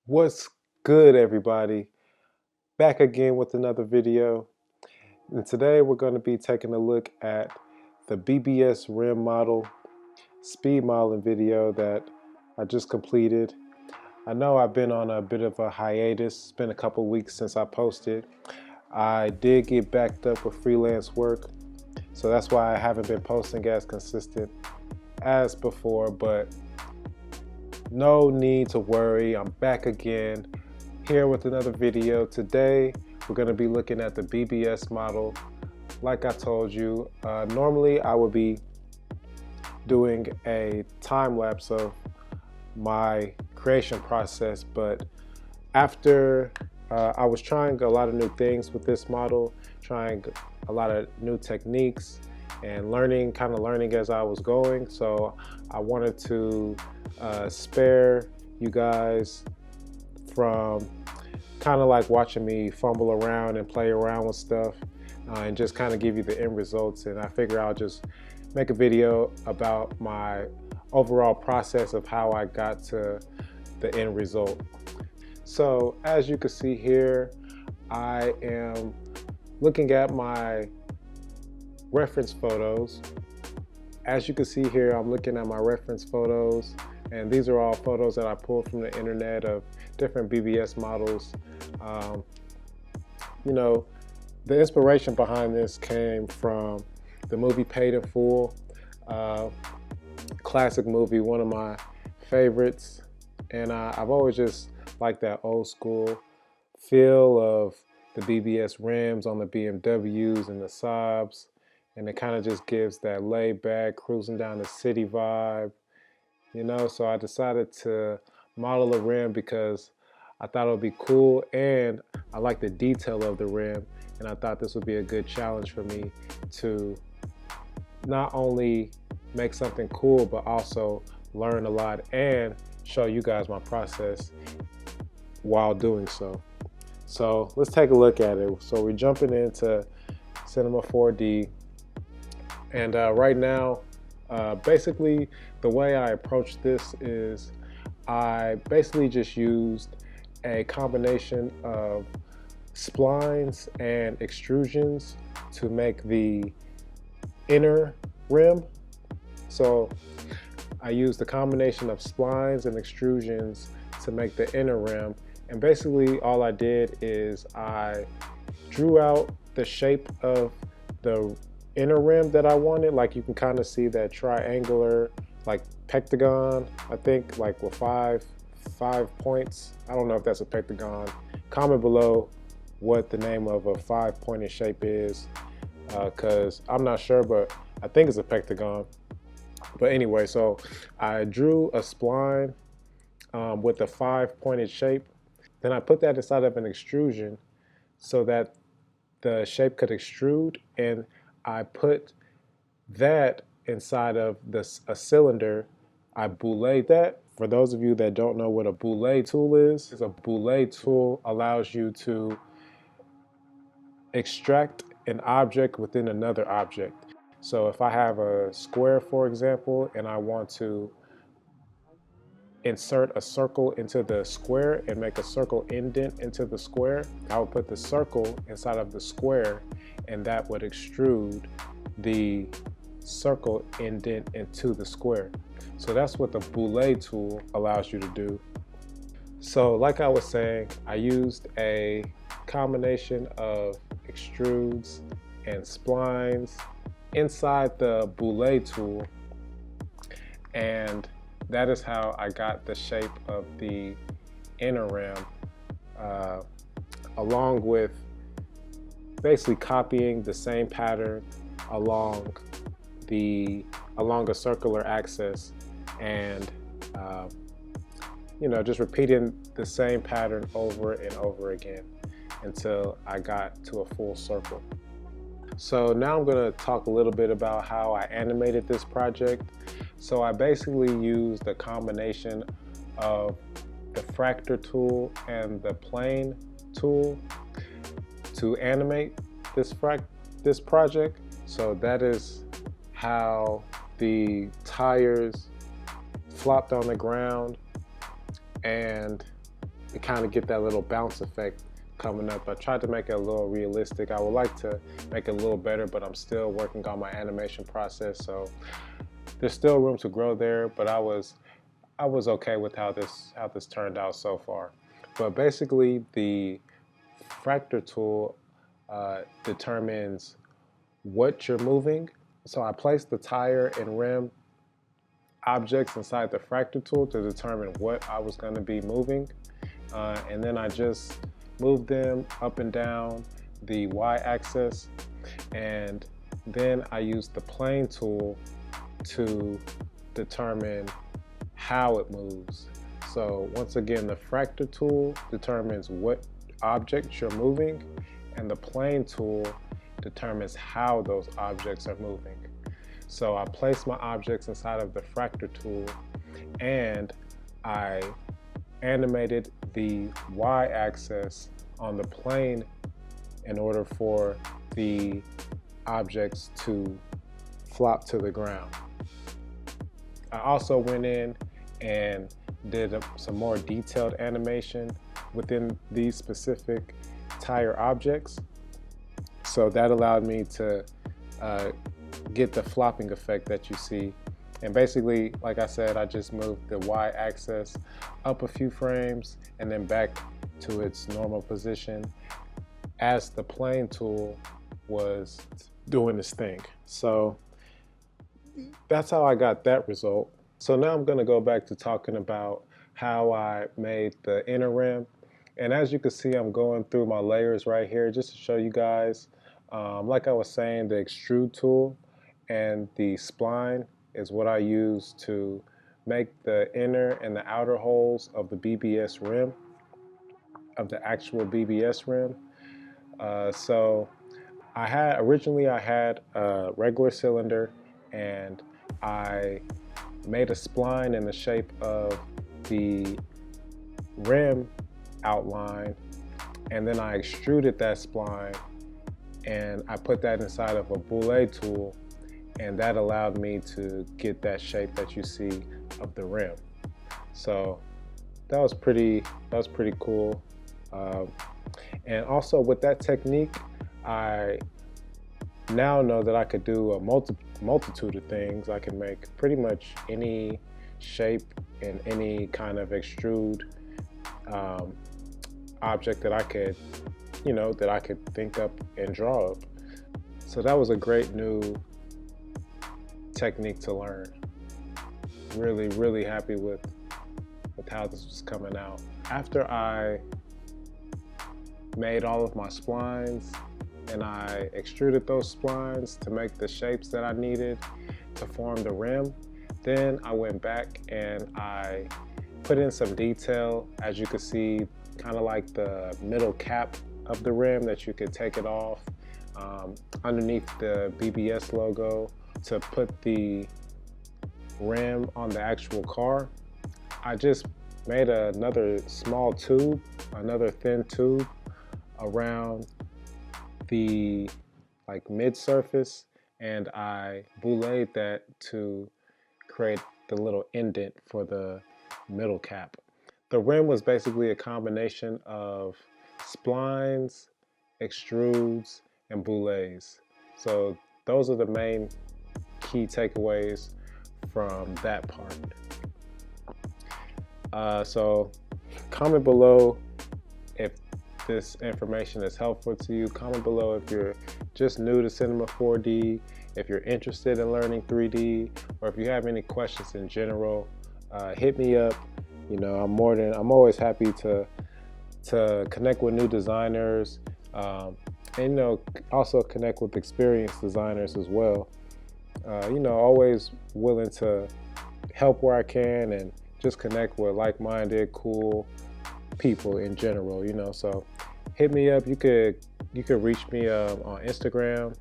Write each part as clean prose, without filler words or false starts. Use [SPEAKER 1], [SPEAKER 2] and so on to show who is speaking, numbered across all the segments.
[SPEAKER 1] What's good, everybody? Back again with another video. And today we're going to be taking a look at the BBS rim model speed modeling video that I just completed. I know I've been on a bit of a hiatus. It's been a couple weeks since I posted. I did get backed up with freelance work, so that's why I haven't been posting as consistent as before, but no need to worry. I'm back again here with another video. Today we're going to be looking at the BBS model. Like I told you, normally I would be doing a time lapse of my creation process, but after I was trying a lot of new things with this model, trying a lot of new techniques and learning as I was going. So I wanted to spare you guys from kind of like watching me fumble around and play around with stuff and just kind of give you the end results. And I figure I'll just make a video about my overall process of how I got to the end result. So as you can see here, I am looking at my reference photos. As you can see here, I'm looking at my reference photos, and these are all photos that I pulled from the internet of different BBS models. You know, the inspiration behind this came from the movie Paid in Full, classic movie, one of my favorites, and I've always just liked that old school feel of the BBS rims on the BMWs and the Saabs, and it kind of just gives that laid back cruising down the city vibe, you know. So I decided to model a rim because I thought it would be cool, and I like the detail of the rim, and I thought this would be a good challenge for me to not only make something cool but also learn a lot and show you guys my process while doing so. So let's take a look at it. So we're jumping into Cinema 4D, and right now basically the way I approach this is I basically just used a combination of splines and extrusions to make the inner rim. So I used a combination of splines and extrusions to make the inner rim, and basically all I did is I drew out the shape of the inner rim that I wanted. Like you can kind of see that triangular like pentagon, I think, like with five points. I don't know if that's a pentagon. Comment below what the name of a 5-pointed shape is, because I'm not sure, but I think it's a pentagon. But anyway, so I drew a spline with a 5-pointed shape. Then I put that inside of an extrusion so that the shape could extrude, and I put that inside of a cylinder. I bouletted that. For those of you that don't know what a boulet tool is, a boulet tool allows you to extract an object within another object. So if I have a square, for example, and I want to insert a circle into the square and make a circle indent into the square, I would put the circle inside of the square, and that would extrude the circle indent into the square. So that's what the boulet tool allows you to do. So like I was saying, I used a combination of extrudes and splines inside the boulet tool, and that is how I got the shape of the inner rim, along with basically copying the same pattern along a circular axis, and you know, just repeating the same pattern over and over again until I got to a full circle. So now I'm going to talk a little bit about how I animated this project. So I basically used a combination of the fractor tool and the plane tool to animate this project. So that is how the tires flopped on the ground, and to kind of get that little bounce effect coming up. I tried to make it a little realistic. I would like to make it a little better, but I'm still working on my animation process, so there's still room to grow there, but I was okay with how this turned out so far. But basically, the fracture tool determines what you're moving. So I placed the tire and rim objects inside the fracture tool to determine what I was going to be moving, and then I just moved them up and down the y-axis, and then I used the plane tool to determine how it moves. So once again, the fracture tool determines what objects you're moving, and the plane tool determines how those objects are moving. So I placed my objects inside of the fracture tool, and I animated the y-axis on the plane in order for the objects to flop to the ground. I also went in and did some more detailed animation within these specific tire objects. So that allowed me to get the flopping effect that you see. And basically, like I said, I just moved the y-axis up a few frames and then back to its normal position as the plane tool was doing its thing. So that's how I got that result. So now I'm going to go back to talking about how I made the inner rim. And as you can see, I'm going through my layers right here just to show you guys. Like I was saying, the extrude tool and the spline is what I use to make the inner and the outer holes of the BBS rim, of the actual BBS rim. So originally I had a regular cylinder, and I made a spline in the shape of the rim outline, and then I extruded that spline and I put that inside of a boule tool, and that allowed me to get that shape that you see of the rim. So that was pretty cool. And also with that technique, I now know that I could do a multitude of things. I can make pretty much any shape and any kind of extrude object that I could, that I could think up and draw up. So that was a great new technique to learn. Really, really happy with how this was coming out. After I made all of my splines and I extruded those splines to make the shapes that I needed to form the rim, then I went back and I put in some detail, as you can see, kind of like the middle cap of the rim that you could take it off underneath the BBS logo to put the rim on the actual car. I just made another small tube, another thin tube around the mid surface, and I bouleed that to create the little indent for the middle cap. The rim was basically a combination of splines, extrudes, and boulets. So those are the main key takeaways from that part. So comment below if this information is helpful to you. Comment below if you're just new to Cinema 4D, if you're interested in learning 3D, or if you have any questions in general. Hit me up. I'm always happy to connect with new designers, and also connect with experienced designers as well. Always willing to help where I can and just connect with like-minded, cool people in general. So hit me up. You could reach me on Instagram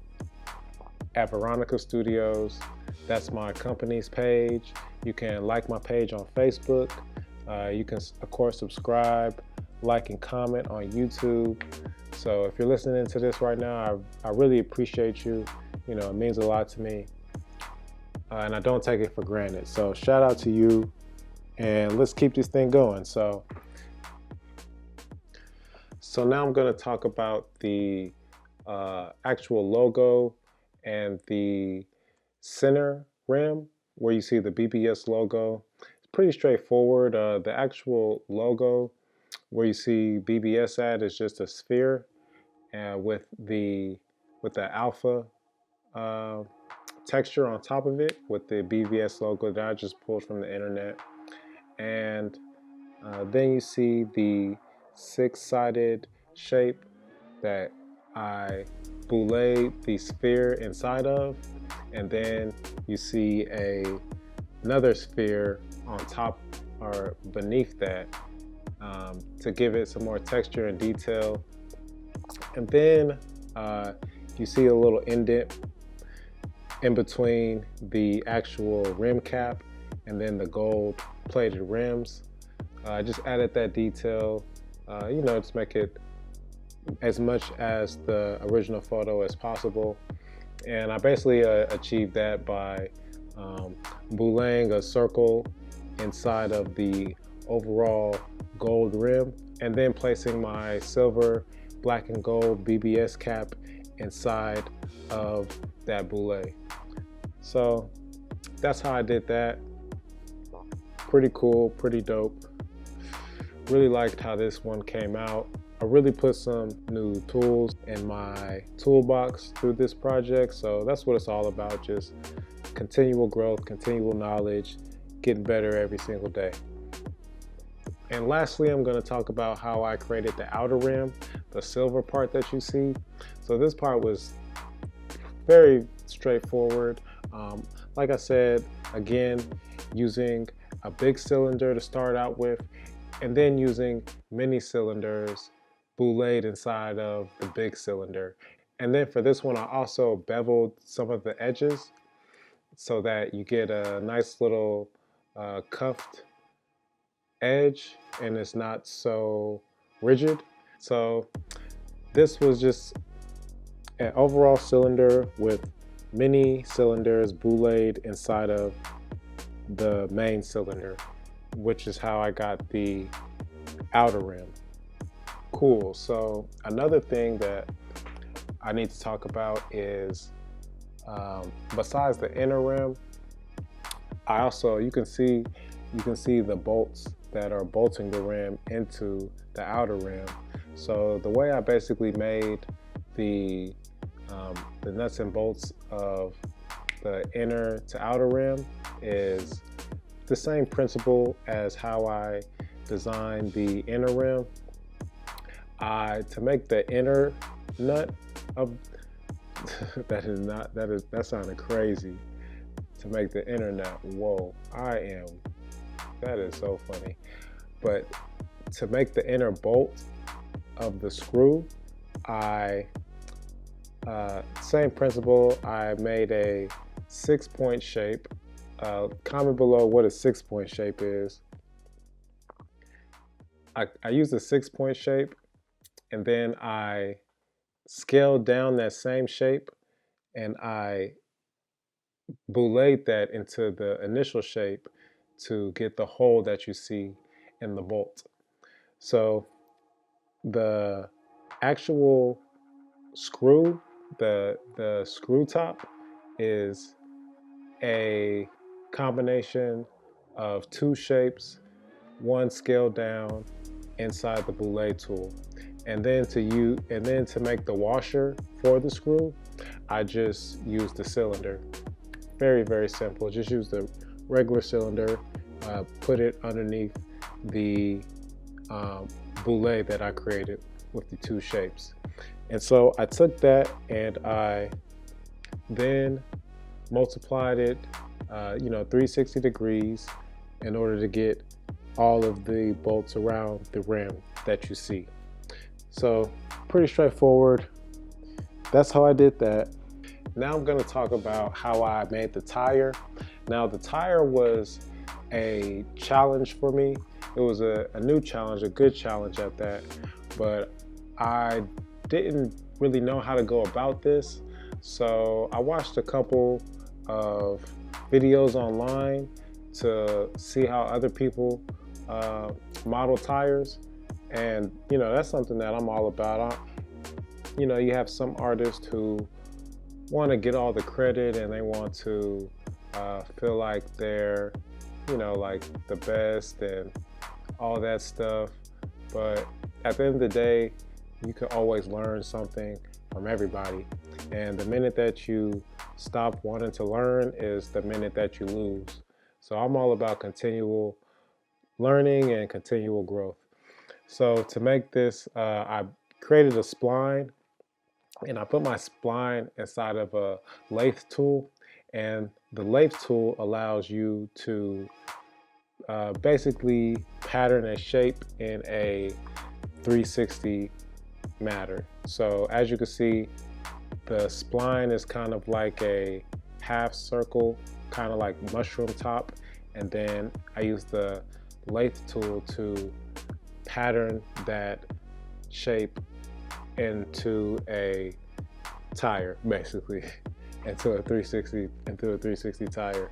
[SPEAKER 1] at Veronica Studios. That's my company's page. You can like my page on Facebook. You can, of course, subscribe, like, and comment on YouTube. So if you're listening to this right now, I really appreciate you. It means a lot to me. And I don't take it for granted. So shout out to you, and let's keep this thing going. So So now I'm going to talk about the actual logo and the center rim where you see the BBS logo. It's pretty straightforward. The actual logo where you see BBS at is just a sphere with the alpha uh, texture on top of it with the BBS logo that I just pulled from the internet. And then you see the six-sided shape that I bouleed the sphere inside of, and then you see another sphere on top or beneath that to give it some more texture and detail. And then you see a little indent in between the actual rim cap and then the gold plated rims. I just added that detail, just make it as much as the original photo as possible. And I basically achieved that by bouleing a circle inside of the overall gold rim and then placing my silver, black and gold BBS cap inside of that boule. So that's how I did that. Pretty cool, pretty dope. Really liked how this one came out. I really put some new tools in my toolbox through this project, so that's what it's all about, just continual growth, continual knowledge, getting better every single day. And lastly, I'm going to talk about how I created the outer rim, the silver part that you see. So this part was very straightforward. Like I said, again, using a big cylinder to start out with, and then using mini cylinders bouleed inside of the big cylinder. And then for this one, I also beveled some of the edges so that you get a nice little cuffed edge and it's not so rigid. So this was just an overall cylinder with mini cylinders bouleed inside of the main cylinder, which is how I got the outer rim. Cool. So another thing that I need to talk about is besides the inner rim, I also you can see the bolts that are bolting the rim into the outer rim. So the way I basically made the nuts and bolts of the inner to outer rim is the same principle as how I designed the inner rim. To make the inner nut of that sounded crazy. To make the inner nut, whoa, that is so funny. But to make the inner bolt of the screw, same principle, I made a 6-point shape. Comment below what a 6-point shape is. I used a 6-point shape, and then I scaled down that same shape and I bouleed that into the initial shape to get the hole that you see in the bolt. So the actual screw, the screw top is a combination of two shapes, one scaled down inside the boule tool. And then to make the washer for the screw, I just used the cylinder. Very, very simple. Just use the regular cylinder, put it underneath the boule that I created with the two shapes. And so I took that and I then multiplied it 360 degrees in order to get all of the bolts around the rim that you see. So pretty straightforward. That's how I did that. Now I'm going to talk about how I made the tire. Now the tire was a challenge for me. It was a new challenge, a good challenge at that, but I didn't really know how to go about this. So I watched a couple of videos online to see how other people model tires. And that's something that I'm all about. You have some artists who want to get all the credit and they want to feel like they're like the best and all that stuff. But at the end of the day, you can always learn something from everybody. And the minute that you stop wanting to learn is the minute that you lose. So I'm all about continual learning and continual growth. So to make this, I created a spline, and I put my spline inside of a lathe tool. And the lathe tool allows you to basically pattern a shape in a 360 matter. So as you can see, the spline is kind of like a half circle, kind of like mushroom top. And then I use the lathe tool to pattern that shape into a tire, basically, into a 360 tire.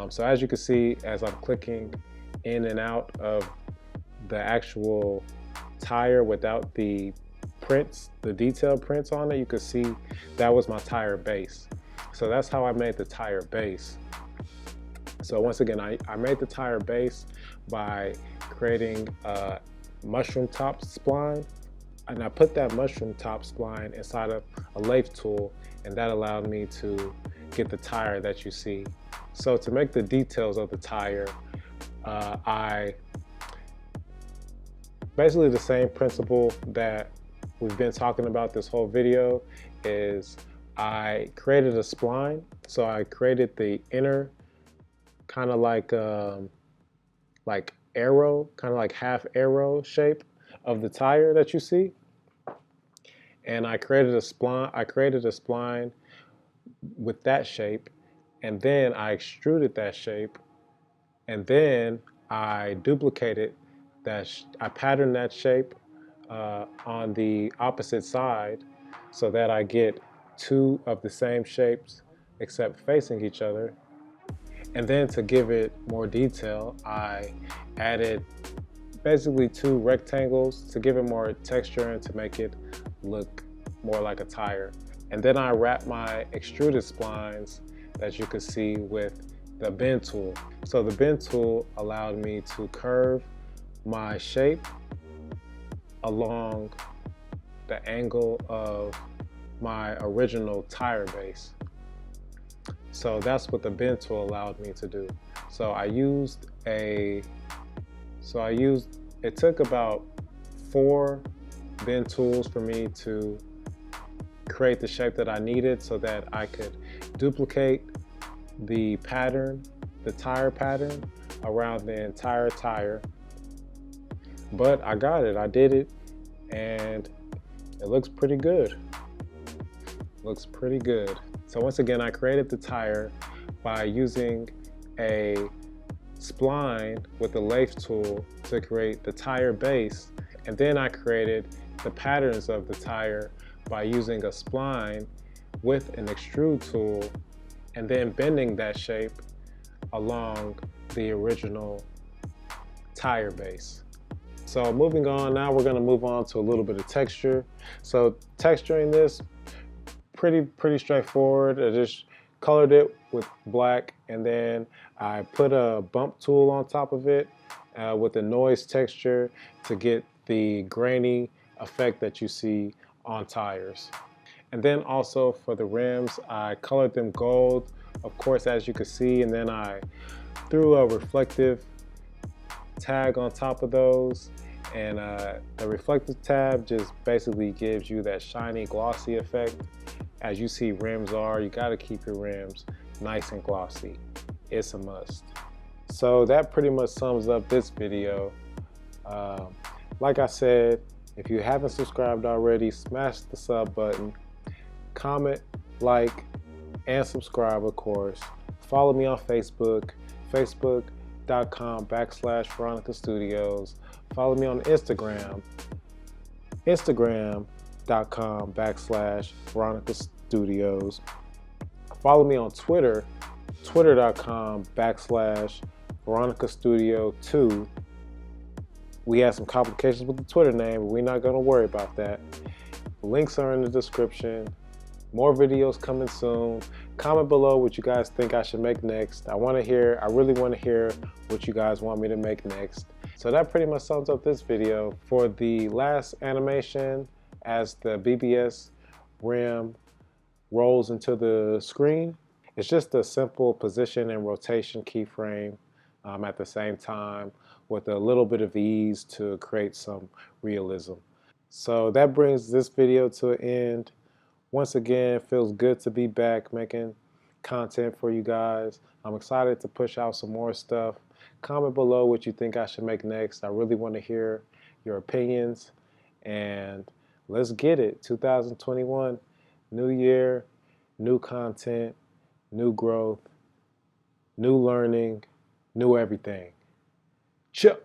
[SPEAKER 1] So as you can see, as I'm clicking in and out of the actual tire without the prints, the detailed prints on it, you can see that was my tire base. So that's how I made the tire base. So once again, I made the tire base by creating a mushroom top spline, and I put that mushroom top spline inside of a lathe tool, and that allowed me to get the tire that you see. So to make the details of the tire, I basically the same principle that we've been talking about this whole video is I created a spline. So I created the inner kind of like arrow, kind of like half arrow shape of the tire that you see. And I created a spline with that shape, and then I extruded that shape, and then I duplicated that, I patterned that shape on the opposite side so that I get two of the same shapes except facing each other. And then to give it more detail, I added basically two rectangles to give it more texture and to make it look more like a tire. And then I wrap my extruded splines that you can see with the bend tool. So the bend tool allowed me to curve my shape along the angle of my original tire base. So that's what the bend tool allowed me to do. So it took about 4 bend tools for me to create the shape that I needed so that I could duplicate the pattern, the tire pattern around the entire tire. But I got it, I did it, and it looks pretty good. Looks pretty good. So once again, I created the tire by using a spline with the lathe tool to create the tire base, and then I created the patterns of the tire by using a spline with an extrude tool and then bending that shape along the original tire base. So moving on, now we're going to move on to a little bit of texture. So texturing this, pretty straightforward. I just colored it with black, and then I put a bump tool on top of it with a noise texture to get the grainy effect that you see on tires. And then also for the rims, I colored them gold, of course, as you can see, and then I threw a reflective tag on top of those. And the reflective tab just basically gives you that shiny, glossy effect. As you see rims are, you gotta keep your rims nice and glossy. It's a must. So that pretty much sums up this video. Like I said, if you haven't subscribed already, smash the sub button, comment, like, and subscribe, of course. Follow me on Facebook, facebook.com/Veronica Studios. Follow me on Instagram, instagram.com/Veronica Studios. Follow me on Twitter, twitter.com/Veronica Studio 2. We had some complications with the Twitter name, but we're not going to worry about that. Links are in the description. More videos coming soon. Comment below what you guys think I should make next. I really want to hear what you guys want me to make next. So that pretty much sums up this video. For the last animation, as the BBS rim rolls into the screen, it's just a simple position and rotation keyframe at the same time with a little bit of ease to create some realism. So that brings this video to an end. Once again, it feels good to be back making content for you guys. I'm excited to push out some more stuff. Comment below what you think I should make next. I really want to hear your opinions. And let's get it. 2021, new year, new content, new growth, new learning, new everything. Chill.